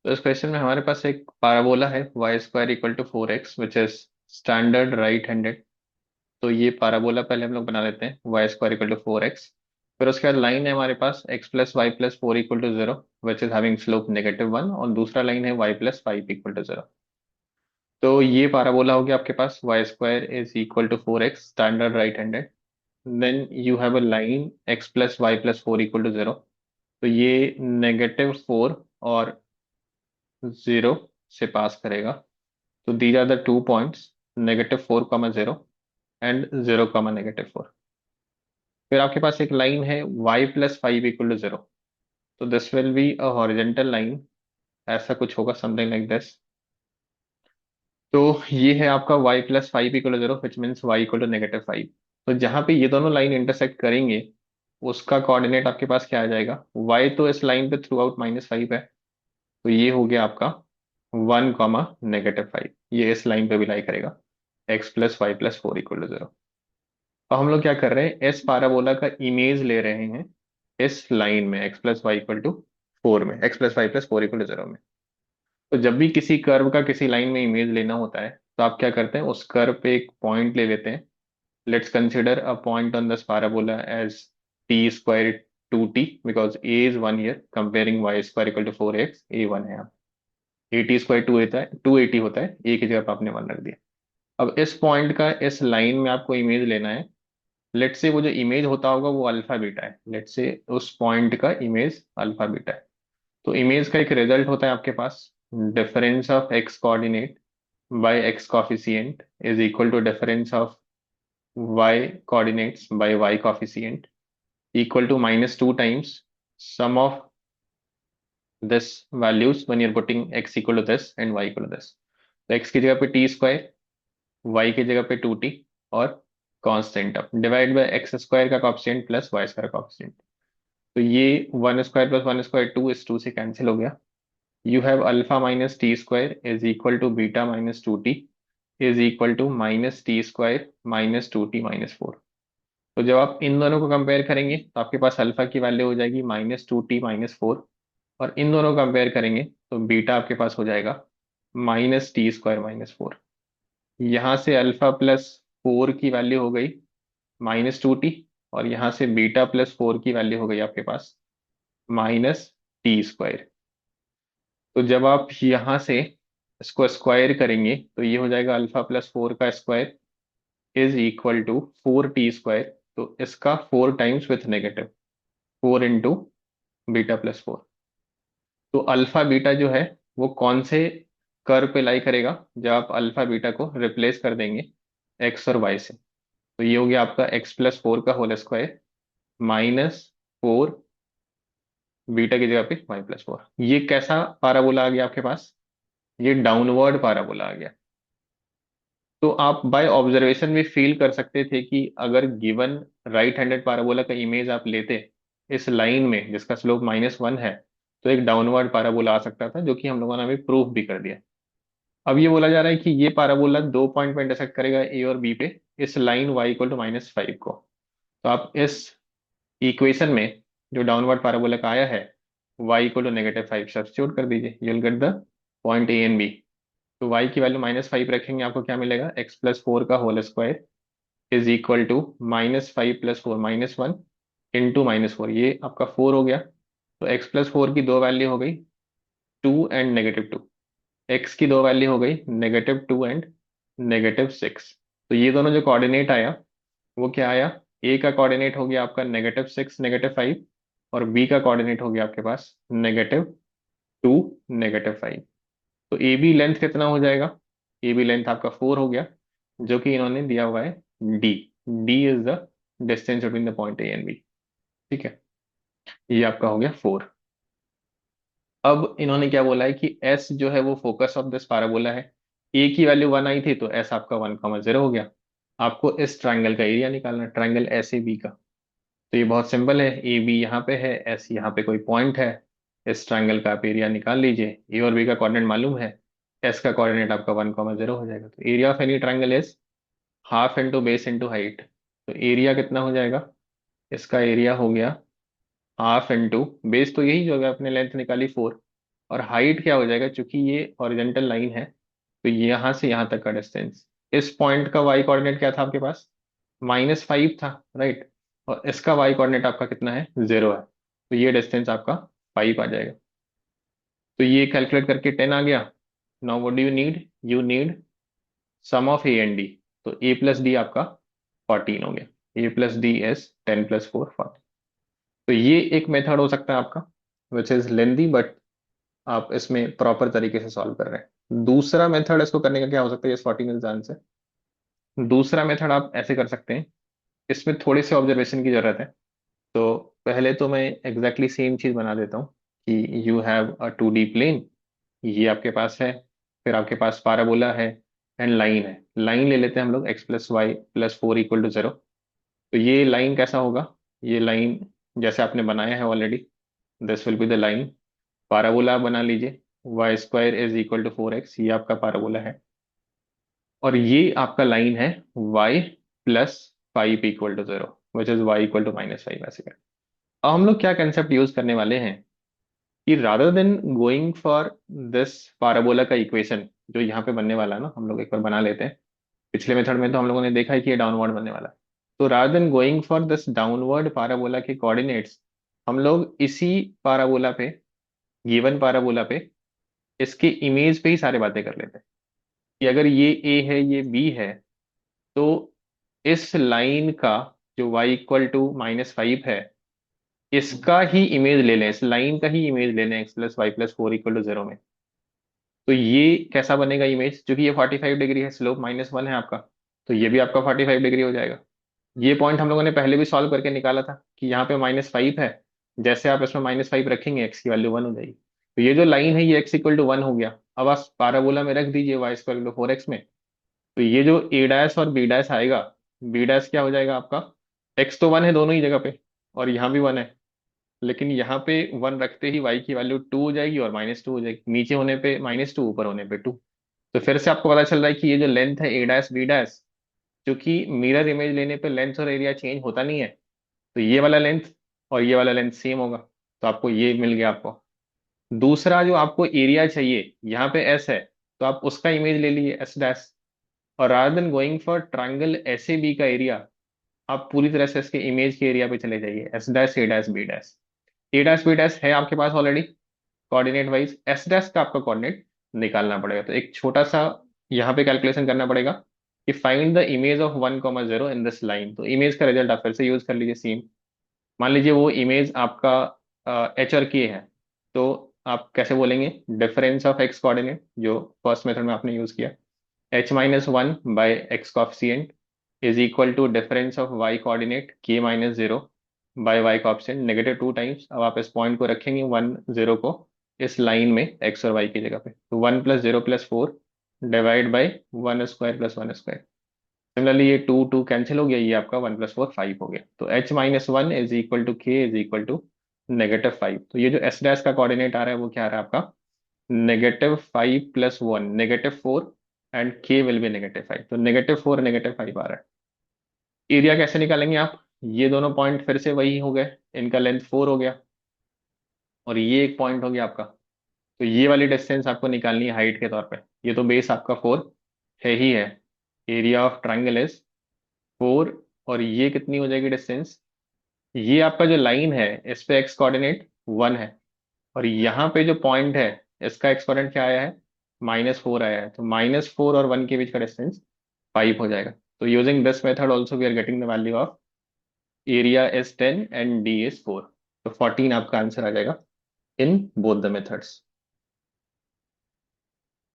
तो इस क्वेश्चन में हमारे पास एक पाराबोला है y² = 4x which is standard right handed. तो ये पाराबोला पहले हम लोग बना लेते हैं y²= 4x। फिर उसके बाद लाइन है हमारे पास x+y+4 = 0 which is having slope -1, और दूसरा लाइन है y+5 = 0। तो ये पाराबोला हो गया आपके पास y² = 4x standard right handed. Then you have a line x+y+4 = 0। तो ये -4 और 0 से पास करेगा। तो these are the two points, -4, 0 and 0, -4। फिर आपके पास एक लाइन है y+5 = 0। तो this will be a horizontal line, ऐसा कुछ होगा, समथिंग लाइक दिस। तो ये है आपका y+5 = 0 विच मीन्स y = -5। तो जहां पे ये दोनों लाइन इंटरसेक्ट करेंगे उसका कोऑर्डिनेट आपके पास क्या आ जाएगा? y तो इस लाइन पे थ्रू आउट -5 है, तो ये हो गया आपका 1, -5। ये इस लाइन पे भी लाई करेगा, x+y+4 = 0। तो हम लोग क्या कर रहे हैं, इस पाराबोला का इमेज ले रहे हैं इस लाइन में x+y = 4 में, x+y+4 = 0 में। तो जब भी किसी कर्व का किसी लाइन में इमेज लेना होता है तो आप क्या करते हैं, उस कर्व पे एक पॉइंट ले लेते हैं। Let's consider a point on this parabola as t² 2t because a is 1 here comparing y² = 4x, a 1 है यहाँ। 80² 2 होता है, 280 होता है, a की जगह पे आपने 1 रख दिया। अब इस पॉइंट का इस लाइन में आपको इमेज लेना है। लेट्स से वो जो इमेज होता होगा वो अल्फा बीटा है, लेट्स से उस पॉइंट का इमेज अल्फा बीटा है। तो इमेज का एक रिजल्ट होता है आपके पास, difference of X coordinate by X coefficient is equal to difference of y coordinates by y coefficient equal to -2 times sum of this values when you're putting x equal to this and y equal to this। तो x की जगह पे t², y की जगह पे 2t, और constant अब divide by x² का कोएफिशिएंट प्लस y² का कोएफिशिएंट। तो ये 1² + 1² 2 इस 2 से कैंसिल हो गया। You have alpha minus t² is equal to beta minus 2t is equal to -t² -2t -4। तो जब आप इन दोनों को कंपेयर करेंगे तो आपके पास अल्फा की वैल्यू हो जाएगी -2t -4, और इन दोनों को कंपेयर करेंगे तो बीटा आपके पास हो जाएगा -t² -4। यहाँ से अल्फा प्लस 4 की वैल्यू हो गई -2t, और यहाँ से बीटा प्लस 4 की वैल्यू हो गई आपके पास -t²। तो जब आप यहाँ से इसको स्क्वायर करेंगे तो ये हो जाएगा अल्फा प्लस 4 का square is equal to 4t²। तो इसका 4 times with -4 into beta plus 4। तो अल्फा बीटा जो है वो कौन से कर्व पे लाई करेगा, जब आप अल्फा बीटा को रिप्लेस कर देंगे एक्स और वाई से। तो ये हो गया आपका x+4 का होल स्क्वायर -4 बीटा की जगह पे y+4। ये कैसा पाराबोला आ गया आपके पास? ये डाउनवर्ड पाराबोला आ गया। तो आप बाय ऑब्जर्वेशन भी फील कर सकते थे कि अगर गिवन राइट हैंडेड पाराबोला का इमेज आप लेते इस लाइन में जिसका स्लोप -1 है, तो एक डाउनवर्ड पाराबोला आ सकता था, जो कि हम लोगों ने अभी प्रूफ भी कर दिया। अब ये बोला जा रहा है कि ये पाराबोला दो पॉइंट पे इंटरसेक्ट करेगा, ए और बी पे, इस लाइन y = -5 को। तो आप इस इक्वेशन में जो डाउनवर्ड पैराबोला का आया है y = -5 सब्स्टिट्यूट कर दीजिए, you will get the point A and B. तो y की वैल्यू -5 रखेंगे, आपको क्या मिलेगा, x+4 का whole square is equal to -5 + 4 -1 into -4, ये आपका 4 हो गया। तो x+4 की दो वैल्यू हो गई 2 एंड -2, x की दो वैल्यू हो गई -2 एंड -6। तो ये दोनों जो कोऑर्डिनेट आया वो क्या आया, ए का कोऑर्डिनेट हो गया आपका -6 -5, और बी का कोऑर्डिनेट हो गया आपके पास -2 -5। तो ए बी लेंथ कितना हो जाएगा, ए बी लेंथ आपका 4 हो गया, जो कि इन्होंने दिया हुआ है D. D is the distance between the point A and B. ठीक है, ये आपका हो गया 4। अब इन्होंने क्या बोला है कि एस जो है वो फोकस ऑफ दिस पैराबोला है। ए की वैल्यू 1 आई थी तो एस आपका 1, 0 हो गया। आपको इस ट्राइंगल का एरिया निकालना है, ट्राइंगल एस ए बी का। तो ये बहुत सिंपल है, ए बी यहाँ पे है, एस यहाँ पे कोई पॉइंट है। इस ट्राइंगल का आप एरिया निकाल लीजिए, ए और बी का कोऑर्डिनेट मालूम है, एस का कोऑर्डिनेट आपका 1, 0 हो जाएगा। तो area of any triangle is half into base into height. तो एरिया कितना हो जाएगा, इसका एरिया हो गया हाफ इंटू बेस, तो यही जो है अपने लेंथ निकाली 4, और हाइट क्या हो जाएगा, क्योंकि ये हॉरिजेंटल लाइन है तो यहाँ से यहाँ तक का डिस्टेंस, इस पॉइंट का वाई कोऑर्डिनेट क्या था आपके पास, -5 था, राइट। और इसका वाई कोऑर्डिनेट आपका कितना है, 0 है, तो ये डिस्टेंस आपका 5 आ जाएगा। तो ये कैलकुलेट करके 10 आ गया। Now what do you need, you need sum of A and D. तो ए प्लस डी आपका 14 हो गया, ए प्लस डी इज 10 + 4 14। तो ये एक मेथड हो सकता है आपका, विच इज लेंदी, बट आप इसमें प्रॉपर तरीके से सॉल्व कर रहे हैं। दूसरा मेथड इसको करने का क्या हो सकता है, इस 14 इज आंसर। दूसरा मेथड आप ऐसे कर सकते हैं, इसमें थोड़े से ऑब्जर्वेशन की जरूरत है। तो पहले तो मैं एग्जैक्टली सेम चीज बना देता हूँ कि you have a 2D plane, ये आपके पास है, फिर आपके पास पाराबोला है एंड लाइन है। लाइन ले लेते हैं हम लोग, x+y+4 = 0। तो ये लाइन कैसा होगा, ये लाइन जैसे आपने बनाया है already, this will be the line. Parabola बना लीजिए, y² = 4x, ये आपका पाराबोला है। और ये आपका लाइन है y+5 = 0, विच इज y = -5 ऐसे कर। अब हम लोग क्या कंसेप्ट यूज करने वाले हैं कि rather than going for this parabola का इक्वेशन जो यहाँ पे बनने वाला है ना, हम लोग एक बार बना लेते हैं। पिछले मेथड में तो हम लोगों ने देखा है कि ये डाउनवर्ड बनने वाला है। तो rather than going for this downward parabola के कोऑर्डिनेट्स, हम लोग इसी पाराबोला पे, गिवन पाराबोला पे, इसके इमेज पे ही सारे बातें कर लेते हैं कि अगर ये ए है ये बी है, तो इस लाइन का जो y = -5 है, इसका ही इमेज ले लें, इस लाइन का ही इमेज ले लें x+y+4 = 0 में। तो ये कैसा बनेगा इमेज, क्योंकि ये 45 डिग्री है, स्लोप -1 है आपका, तो ये भी आपका 45 डिग्री हो जाएगा। ये पॉइंट हम लोगों ने पहले भी सॉल्व करके निकाला था कि यहाँ पे -5 है, जैसे आप इसमें -5 रखेंगे एक्स की वैल्यू 1 हो जाएगी। तो ये जो लाइन है ये x = 1 हो गया। अब आप पाराबोला में रख दीजिए y² = 4x में। तो ये जो ए डैश और बी डैश आएगा, बी डैश क्या हो जाएगा आपका, एक्स तो 1 है दोनों ही जगह पे, और यहाँ भी 1 है, लेकिन यहाँ पे 1 रखते ही y की वैल्यू 2 हो जाएगी और -2 हो जाएगी, नीचे होने पे -2, ऊपर होने पे 2। तो फिर से आपको पता चल रहा है कि ये जो लेंथ है ए डैश बी डैश, क्योंकि मिरर इमेज लेने पे लेंथ और एरिया चेंज होता नहीं है, तो ये वाला लेंथ और ये वाला लेंथ सेम होगा। तो आपको ये मिल गया आपको। दूसरा जो आपको एरिया चाहिए, यहाँ पे एस है, तो आप उसका इमेज ले लीजिए एस डैश। और rather than going for triangle S A B का एरिया, आप पूरी तरह से इसके इमेज के एरिया पे चले जाइए, S dash A dash B dash. A dash B dash है आपके पास already coordinate wise, S dash का आपका कोऑर्डिनेट निकालना पड़ेगा। तो एक छोटा सा यहाँ पे कैलकुलेशन करना पड़ेगा कि find the image of 1, 0 in this line. तो इमेज का रिजल्ट आप फिर से यूज कर लीजिए सेम। मान लीजिए वो इमेज आपका एच और के है, तो आप कैसे बोलेंगे, डिफरेंस ऑफ एक्स कोऑर्डिनेट जो फर्स्ट मेथड में आपने यूज किया, h-1/x is equal to difference of y coordinate k-0 by y coefficient, -2 times. अब आप इस पॉइंट को रखेंगे 1 0 को इस लाइन में x और y की जगह पे, तो 1 + 0 + 4 डिवाइड बाई 1² + 1²। सिमिलरली ये 2 2 कैंसिल हो गया, ये आपका 1 + 4 5 हो गया। तो h-1 is equal to k is equal to -5। तो ये जो s डैश का कोऑर्डिनेट आ रहा है वो क्या आ रहा है आपका, -5 + 1 -4, एंड k विल बी -5। तो -4 -5 आ रहा है। एरिया कैसे निकालेंगे आप, ये दोनों पॉइंट फिर से वही हो गए, इनका लेंथ 4 हो गया, और ये एक पॉइंट हो गया आपका। तो ये वाली डिस्टेंस आपको निकालनी है हाइट के तौर पे। ये तो बेस आपका 4 है ही है, एरिया ऑफ ट्राइंगल इज 4। और ये कितनी हो जाएगी डिस्टेंस, ये आपका जो लाइन है इस पे एक्स कोऑर्डिनेट 1 है, और यहाँ पे जो पॉइंट है इसका एक्स कोऑर्डिनेट क्या आया है, -4 आया है। तो -4 और 1 के बीच का डिस्टेंस 5 हो जाएगा। तो using this method also we are getting the value of area is 10 and D is 4। तो 14 आपका आंसर आ जाएगा इन बोथ द मेथड्स।